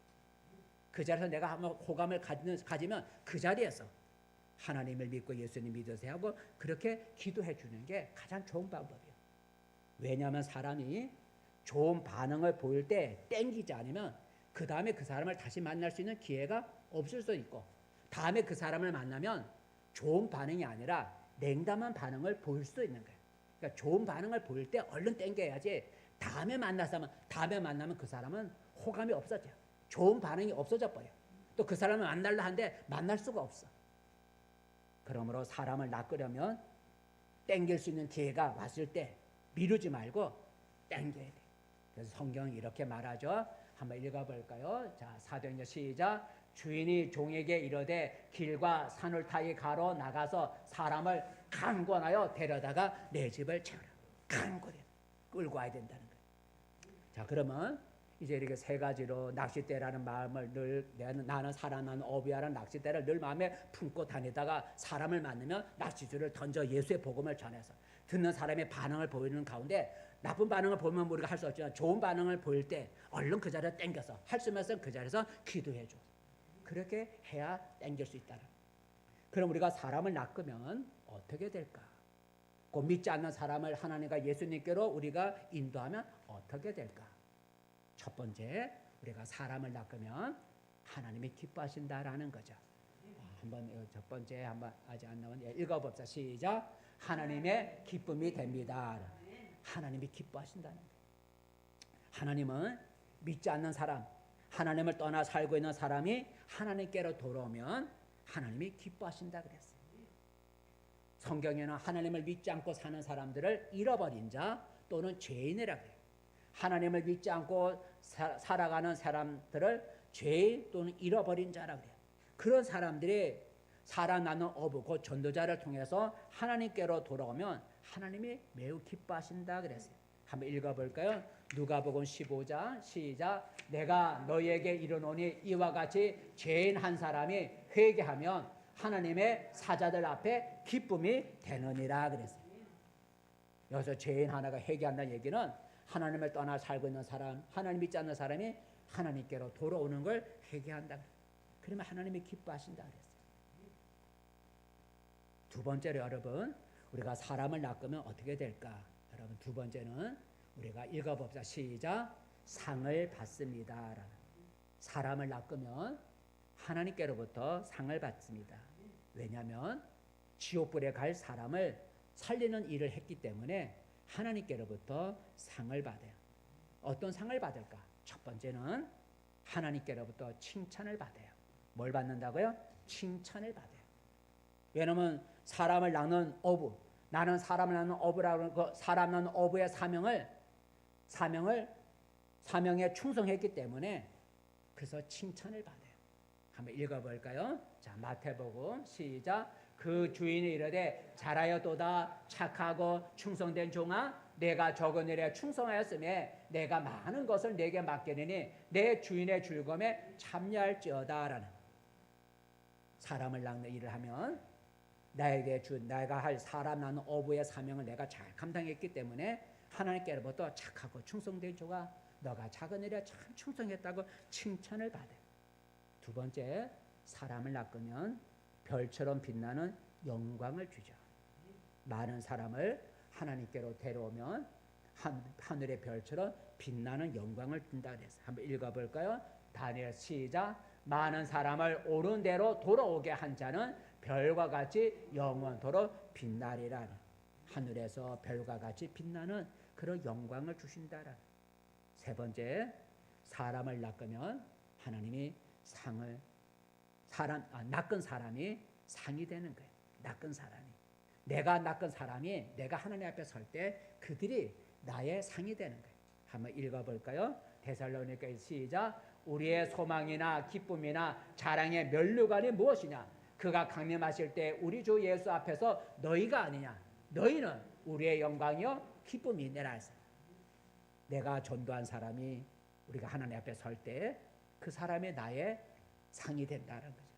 그 자리에서 내가 한번 호감을 가지면 그 자리에서 하나님을 믿고 예수님 믿으세요 하고 그렇게 기도해 주는 게 가장 좋은 방법이에요. 왜냐하면 사람이 좋은 반응을 보일 때 땡기지 않으면 그 다음에 그 사람을 다시 만날 수 있는 기회가 없을 수 있고, 다음에 그 사람을 만나면 좋은 반응이 아니라 냉담한 반응을 보일 수도 있는 거예요. 그러니까 좋은 반응을 보일 때 얼른 땡겨야지 다음에 만나면 그 사람은 호감이 없어져요. 좋은 반응이 없어져 버려요. 또 그 사람을 만날라 하는데 만날 수가 없어. 그러므로 사람을 낚으려면 땡길 수 있는 기회가 왔을 때 미루지 말고 땡겨야 돼. 그래서 성경은 이렇게 말하죠. 한번 읽어볼까요? 자, 사도행전 시작. 주인이 종에게 이르되 길과 산을 타고 가로 나가서 사람을 강권하여 데려다가 내 집을 채우라. 강권해 끌고 와야 된다는 거예요. 자, 그러면 이제 이렇게 세 가지로 낚싯대라는 마음을 늘 나는 사랑하는 어부야라는 낚싯대를 늘 마음에 품고 다니다가 사람을 만나면 낚싯줄을 던져 예수의 복음을 전해서 듣는 사람의 반응을 보이는 가운데 나쁜 반응을 보면 우리가 할 수 없지만 좋은 반응을 보일 때 얼른 그 자리에 땡겨서 할 수 있으면 그 자리에서 기도해 줘. 그렇게 해야 땡길 수 있다는. 그럼 우리가 사람을 낚으면 어떻게 될까? 그 믿지 않는 사람을 하나님과 예수님께로 우리가 인도하면 어떻게 될까? 첫 번째, 우리가 사람을 낚으면 하나님이 기뻐하신다라는 거죠. 한번 첫 번째 한번 아직 안 나온 읽어봅시다. 시작. 하나님의 기쁨이 됩니다. 하나님이 기뻐하신다는 거예요. 하나님은 믿지 않는 사람, 하나님을 떠나 살고 있는 사람이 하나님께로 돌아오면 하나님이 기뻐하신다 그랬어요. 성경에는 하나님을 믿지 않고 사는 사람들을 잃어버린 자 또는 죄인이라고 해요. 하나님을 믿지 않고 살아가는 사람들을 죄인 또는 잃어버린 자라고 해요. 그런 사람들이 살아나는 어부, 그 전도자를 통해서 하나님께로 돌아오면 하나님이 매우 기뻐하신다 그랬어요. 한번 읽어볼까요? 누가복음 15장 시작. 내가 너희에게 이르노니 이와 같이 죄인 한 사람이 회개하면 하나님의 사자들 앞에 기쁨이 되느니라 그랬어요. 여기서 죄인 하나가 회개한다는 얘기는 하나님을 떠나 살고 있는 사람, 하나님 믿지 않는 사람이 하나님께로 돌아오는 걸 회개한다. 그러면 하나님이 기뻐하신다 그랬어요. 두 번째로 여러분, 우리가 사람을 낚으면 어떻게 될까? 여러분, 두 번째는 우리가 읽어봅시다. 시작. 상을 받습니다. 사람을 낚으면 하나님께로부터 상을 받습니다. 왜냐하면 지옥불에 갈 사람을 살리는 일을 했기 때문에 하나님께로부터 상을 받아요. 어떤 상을 받을까? 첫 번째는 하나님께로부터 칭찬을 받아요. 뭘 받는다고요? 칭찬을 받아요. 왜냐하면 사람을 낳는 어부, 나는 사람을 낳는 어부라고 하는 그 사람 낳는 어부의 사명을 사명에 충성했기 때문에 그래서 칭찬을 받아요. 한번 읽어볼까요? 자, 마태복음 시작. 그 주인이 이르되 잘하였도다 착하고 충성된 종아, 내가 적은 일에 충성하였음에 내가 많은 것을 내게 맡기느니 내 주인의 즐거움에 참여할지어다라는, 사람을 낚는 일을 하면 내가 할 사람 낚는 어부의 사명을 내가 잘 감당했기 때문에 하나님께로부터 착하고 충성된 종아, 너가 작은 일에 참 충성했다고 칭찬을 받아요. 두 번째, 사람을 낚으면 별처럼 빛나는 영광을 주죠. 많은 사람을 하나님께로 데려오면 하늘의 별처럼 빛나는 영광을 준다 그랬어요. 한번 읽어볼까요? 다니엘 시작. 많은 사람을 옳은 대로 돌아오게 한 자는 별과 같이 영원토록 빛나리라. 하늘에서 별과 같이 빛나는 그런 영광을 주신다라. 세 번째, 사람을 낚으면 하나님이 낚은 사람이 상이 되는 거예요. 낚은 사람이, 내가 낚은 사람이 내가 하나님 앞에 설 때 그들이 나의 상이 되는 거예요. 한번 읽어볼까요? 데살로니가서 시작. 우리의 소망이나 기쁨이나 자랑의 면류관이 무엇이냐? 그가 강림하실 때 우리 주 예수 앞에서 너희가 아니냐? 너희는 우리의 영광이요 기쁨이니라 했어요. 내가 전도한 사람이 우리가 하나님 앞에 설 때 그 사람이 나의 상이 된다는 거죠.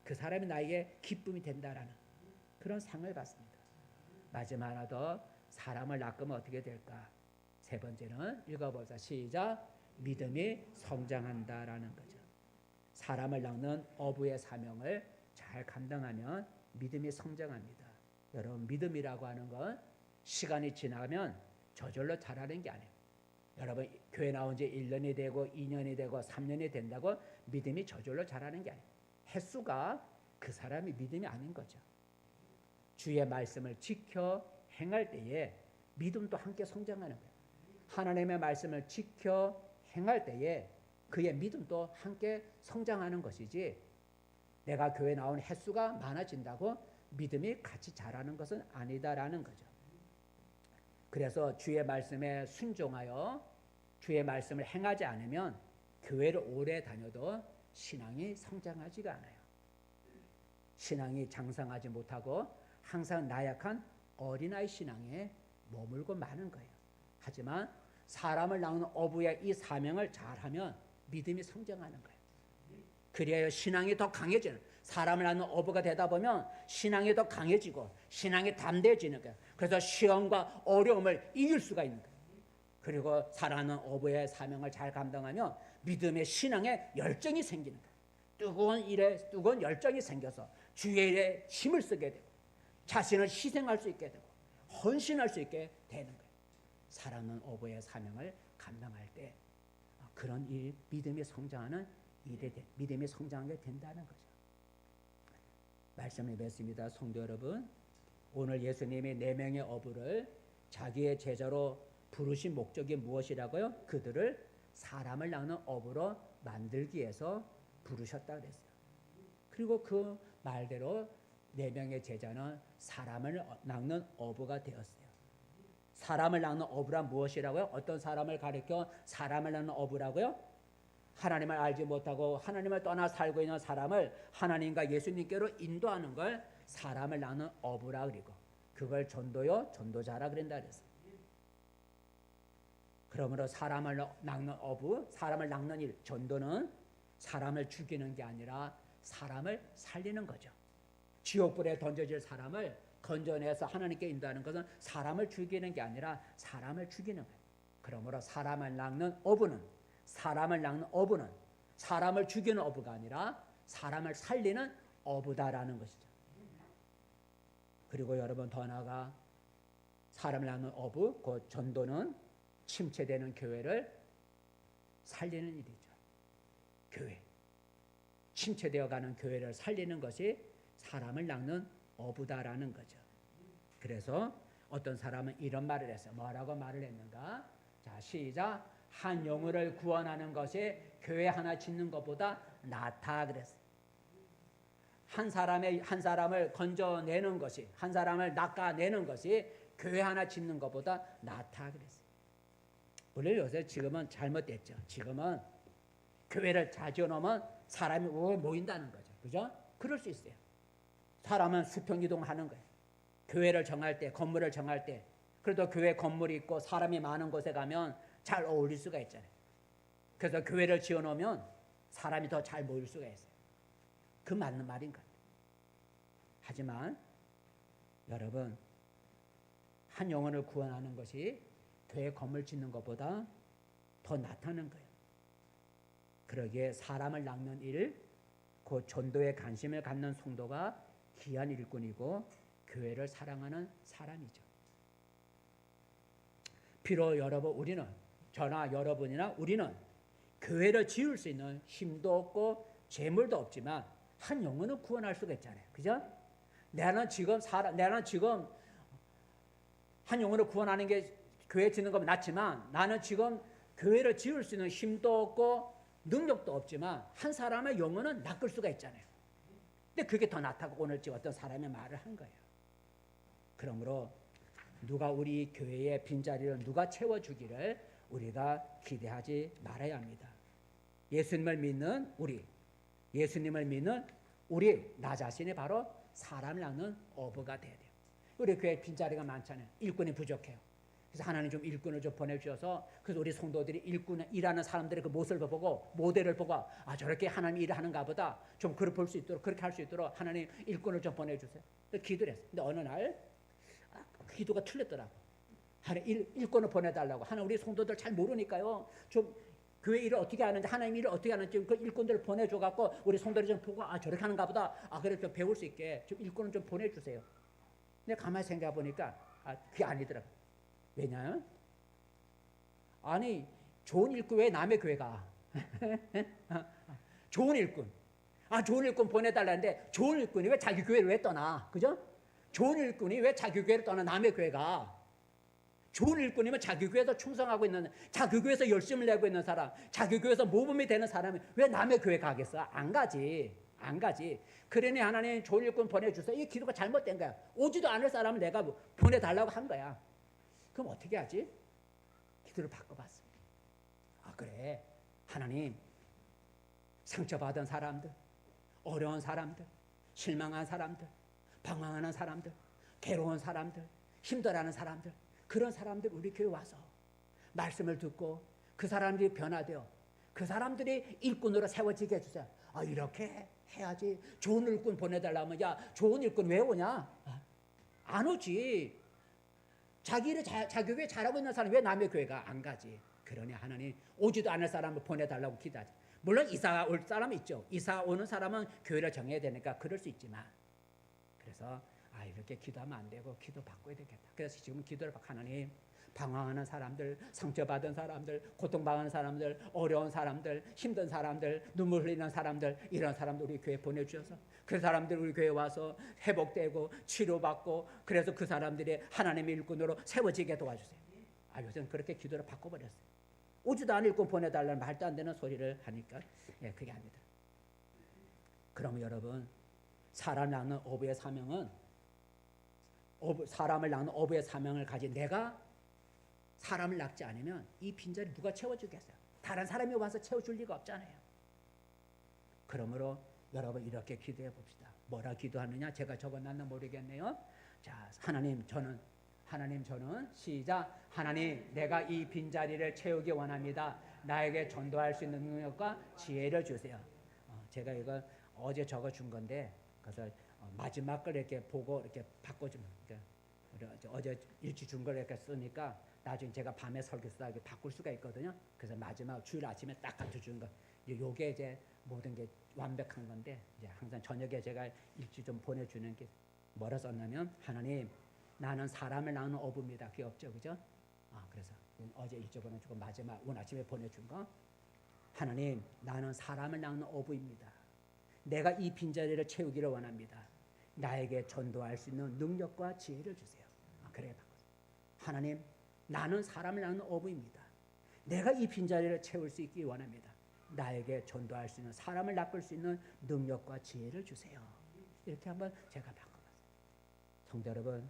그 사람이 나에게 기쁨이 된다라는 그런 상을 받습니다. 마지막 하나 더, 사람을 낚으면 어떻게 될까? 세 번째는 읽어보자. 시작. 믿음이 성장한다라는 거죠. 사람을 낚는 어부의 사명을 잘 감당하면 믿음이 성장합니다. 여러분, 믿음이라고 하는 건 시간이 지나면 저절로 자라는 게 아니에요. 여러분, 교회 나온 지 1년이 되고 2년이 되고 3년이 된다고 믿음이 저절로 자라는 게 아니에요. 횟수가 그 사람이 믿음이 아닌 거죠. 주의 말씀을 지켜 행할 때에 믿음도 함께 성장하는 거예요. 하나님의 말씀을 지켜 행할 때에 그의 믿음도 함께 성장하는 것이지, 내가 교회 나온 횟수가 많아진다고 믿음이 같이 자라는 것은 아니다라는 거죠. 그래서 주의 말씀에 순종하여 주의 말씀을 행하지 않으면 교회를 오래 다녀도 신앙이 성장하지가 않아요. 신앙이 장성하지 못하고 항상 나약한 어린아이 신앙에 머물고 마는 거예요. 하지만 사람을 낚는 어부의 이 사명을 잘하면 믿음이 성장하는 거예요. 그래야 신앙이 더 강해지는, 사람을 낚는 어부가 되다 보면 신앙이 더 강해지고 신앙이 담대해지는 거예요. 그래서 시험과 어려움을 이길 수가 있는 거예요. 그리고 살아가는 어부의 사명을 잘 감당하면 믿음의 신앙에 열정이 생기는 거예요. 뜨거운 열정이 생겨서 주의 일에 힘을 쓰게 되고 자신을 희생할 수 있게 되고 헌신할 수 있게 되는 거예요. 살아가는 어부의 사명을 감당할 때 그런 일, 믿음이 성장하는 일에 믿음이 성장하게 된다는 거죠. 말씀을 맺습니다. 성도 여러분, 오늘 예수님이 4명의 어부를 자기의 제자로 부르신 목적이 무엇이라고요? 그들을 사람을 낚는 어부로 만들기 위해서 부르셨다 그랬어요. 그리고 그 말대로 4명의 제자는 사람을 낚는 어부가 되었어요. 사람을 낚는 어부란 무엇이라고요? 어떤 사람을 가리켜 사람을 낚는 어부라고요? 하나님을 알지 못하고 하나님을 떠나 살고 있는 사람을 하나님과 예수님께로 인도하는 걸 사람을 낚는 어부라 그리고 그걸 전도요, 전도자라 그런다 그랬어요. 그러므로 사람을 낚는 어부, 사람을 낚는 일, 전도는 사람을 죽이는 게 아니라 사람을 살리는 거죠. 지옥불에 던져질 사람을 건져내서 하나님께 인도하는 것은 사람을 죽이는 게 아니라 사람을 죽이는 거예요. 그러므로 사람을 낚는 어부는 사람을 죽이는 어부가 아니라 사람을 살리는 어부다라는 것이죠. 그리고 여러분, 더 나아가 사람을 낚는 어부, 그 전도는 침체되는 교회를 살리는 일이죠. 교회, 침체되어가는 교회를 살리는 것이 사람을 낚는 어부다라는 거죠. 그래서 어떤 사람은 이런 말을 했어요. 뭐라고 말을 했는가? 자, 시작. 한 영혼을 구원하는 것이 교회 하나 짓는 것보다 낫다 그랬어요. 한 사람을 건져내는 것이, 한 사람을 낚아내는 것이 교회 하나 짓는 것보다 낫다 그랬어요. 물론 요새 지금은 잘못됐죠. 지금은 교회를 자주 놓으면 사람이 모인다는 거죠. 그죠? 그럴 수 있어요. 사람은 수평 이동하는 거예요. 교회를 정할 때, 건물을 정할 때, 그래도 교회 건물이 있고 사람이 많은 곳에 가면 잘 어울릴 수가 있잖아요. 그래서 교회를 지어 놓으면 사람이 더 잘 모일 수가 있어요. 그 맞는 말인 것 같아요. 하지만 여러분, 한 영혼을 구원하는 것이 교회 건물 짓는 것보다 더 낫다는 거예요. 그러기에 사람을 낚는 일, 그 전도에 관심을 갖는 성도가 귀한 일꾼이고 교회를 사랑하는 사람이죠. 비록 여러분, 우리는, 저나 여러분이나 우리는 교회를 지을 수 있는 힘도 없고 재물도 없지만 한 영혼은 구원할 수가 있잖아요. 그죠? 나는 지금 한 영혼을 구원하는 게 교회 짓는 건 낫지만 나는 지금 교회를 지을 수 있는 힘도 없고 능력도 없지만 한 사람의 영혼은 낚을 수가 있잖아요. 근데 그게 더 낫다고 오늘 어떤 사람이 말을 한 거예요. 그러므로 누가 우리 교회의 빈자리를 누가 채워주기를 우리가 기대하지 말아야 합니다. 예수님을 믿는 우리, 나 자신이 바로 사람을 낳는 어부가 돼야 돼요. 우리 교회 빈자리가 많잖아요. 일꾼이 부족해요. 그래서 하나님 좀 일꾼을 좀 보내주셔서, 그래서 우리 성도들이 일하는 사람들의 그 모습을 보고, 모델을 보고, 아, 저렇게 하나님이 일을 하는가 보다, 좀 그렇게 볼 수 있도록, 그렇게 할 수 있도록 하나님 일꾼을 좀 보내주세요. 기도를 했어요. 근데 어느 날 기도가 틀렸더라고. 하나님 일꾼을 보내달라고. 하나님 우리 성도들 잘 모르니까요, 좀 교회 일을 어떻게 하는지, 하나님 일을 어떻게 하는지 그 일꾼들을 보내줘갖고 우리 성도들이 좀 보고, 아, 저렇게 하는가 보다, 아, 그래 좀 배울 수 있게 좀 일꾼을 좀 보내주세요. 근데 가만히 생각해 보니까 그게 아니더라고. 왜냐하면 아니, 좋은 일꾼 왜 남의 교회 가? 좋은 일꾼 보내달라는데 좋은 일꾼이 왜 자기 교회를 왜 떠나? 그죠? 좋은 일꾼이 왜 자기 교회를 떠나 남의 교회 가? 좋은 일꾼이면 자기 교회에서 충성하고 있는, 자기 교회에서 열심을 내고 있는 사람, 자기 교회에서 모범이 되는 사람이 왜 남의 교회 가겠어? 안 가지. 그러니 하나님 좋은 일꾼 보내주세요. 이 기도가 잘못된 거야. 오지도 않을 사람을 내가 보내달라고 한 거야. 그럼 어떻게 하지? 기도를 바꿔봤습니다. 아, 그래, 하나님, 상처받은 사람들, 어려운 사람들, 실망한 사람들, 방황하는 사람들, 괴로운 사람들, 힘들어하는 사람들, 그런 사람들 우리 교회 와서 말씀을 듣고 그 사람들이 변화되어 그 사람들이 일꾼으로 세워지게 해주세요. 아, 이렇게 해야지. 좋은 일꾼 보내달라면, 야, 좋은 일꾼 왜 오냐? 안 오지. 자기 교회 잘하고 있는 사람이 왜 남의 교회가 안 가지? 그러니 하나님 오지도 않을 사람을 보내달라고 기도하지. 물론 이사 올 사람 있죠. 이사 오는 사람은 교회를 정해야 되니까 그럴 수 있지만, 그래서 이렇게 기도하면 안 되고 기도 바꿔야 되겠다. 그래서 지금 기도를 하나님, 방황하는 사람들, 상처받은 사람들, 고통받는 사람들, 어려운 사람들, 힘든 사람들, 눈물 흘리는 사람들, 이런 사람들 우리 교회에 보내주셔서 그 사람들 우리 교회에 와서 회복되고 치료받고, 그래서 그 사람들이 하나님의 일꾼으로 세워지게 도와주세요. 요새는 그렇게 기도를 바꿔버렸어요. 오지도 않은 일꾼 보내달라는 말도 안 되는 소리를 하니까 그게 아니다. 그럼 여러분, 사람을 낳는 어부의 사명은, 사람을 낳는 어부의 사명을 가진 내가 사람을 낳지 않으면 이 빈자리 누가 채워주겠어요? 다른 사람이 와서 채워줄 리가 없잖아요. 그러므로 여러분 이렇게 기도해 봅시다. 뭐라 기도하느냐? 제가 적어놨나 모르겠네요. 자, 하나님 저는 시작. 하나님, 내가 이 빈자리를 채우기 원합니다. 나에게 전도할 수 있는 능력과 지혜를 주세요. 제가 이거 어제 적어준 건데, 그래서 마지막 걸 이렇게 보고 이렇게 바꿔주면, 어제 일찍 준 걸 이렇게 쓰니까 나중에 제가 밤에 설교 쓰다 바꿀 수가 있거든요. 그래서 마지막 주일 아침에 딱 갖춰주는 거. 요게 이제 모든 게 완벽한 건데, 이제 항상 저녁에 제가 일찍 좀 보내주는 게 뭐라 썼냐면, 하나님, 나는 사람을 낳는 어부입니다. 그게 없죠, 그죠? 그래서 어제 일찍 보내주고 마지막 오늘 아침에 보내준 거, 하나님, 나는 사람을 낳는 어부입니다. 내가 이 빈자리를 채우기를 원합니다. 나에게 전도할 수 있는 능력과 지혜를 주세요. 그래, 하나님, 나는 사람을 낳는 어부입니다. 내가 이 빈자리를 채울 수 있기 원합니다. 나에게 전도할 수 있는, 사람을 낚을 수 있는 능력과 지혜를 주세요. 이렇게 한번 제가 바꿔봤어요. 성도 여러분,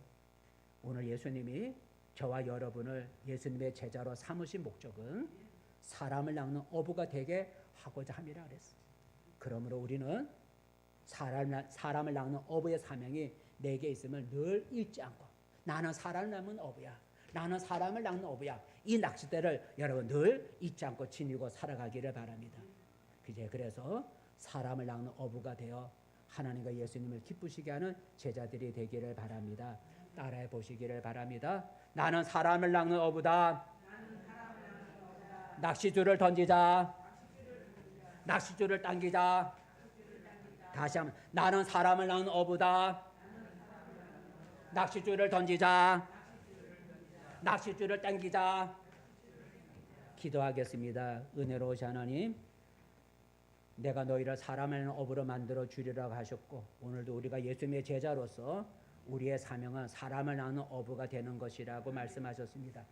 오늘 예수님이 저와 여러분을 예수님의 제자로 삼으신 목적은 사람을 낚는 어부가 되게 하고자 함이라 그랬어요. 그러므로 우리는 사람을 낚는 어부의 사명이 내게 있음을 늘 잊지 않고, 나는 사람을 낚는 어부야, 나는 사람을 낚는 어부야, 이 낚싯대를 여러분 늘 잊지 않고 지니고 살아가기를 바랍니다. 그래서 사람을 낚는 어부가 되어 하나님과 예수님을 기쁘시게 하는 제자들이 되기를 바랍니다. 따라해 보시기를 바랍니다. 나는 사람을 낚는 어부다. 낚시줄을 던지자. 낚시줄을 당기자. 다시 한번, 나는 사람을 낚는 어부다. 낚시줄을 던지자. 낚시줄을 당기자. 기도하겠습니다. 은혜로우신 하나님, 내가 너희를 사람을 낚는 어부로 만들어 주리라고 하셨고, 오늘도 우리가 예수님의 제자로서 우리의 사명은 사람을 낚는 어부가 되는 것이라고 말씀하셨습니다.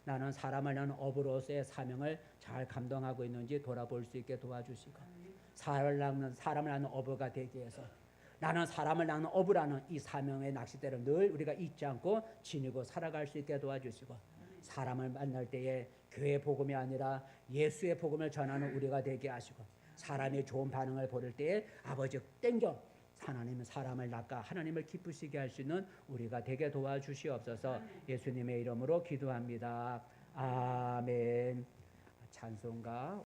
나는 사람을 낚는 어부로서의 사명을 잘 감당하고 있는지 돌아볼 수 있게 도와주시고, 사람을 낚는 어부가 되기 위해서 나는 사람을 낚는 어부라는 이 사명의 낚싯대를 늘 우리가 잊지 않고 지니고 살아갈 수 있게 도와주시고, 사람을 만날 때에 교회 복음이 아니라 예수의 복음을 전하는 우리가 되게 하시고, 사람이 좋은 반응을 보일 때에 아버지 땡겨 하나님은 사람을 낚아 하나님을 기쁘시게 할 수 있는 우리가 되게 도와주시옵소서. 예수님의 이름으로 기도합니다. 아멘. 찬송가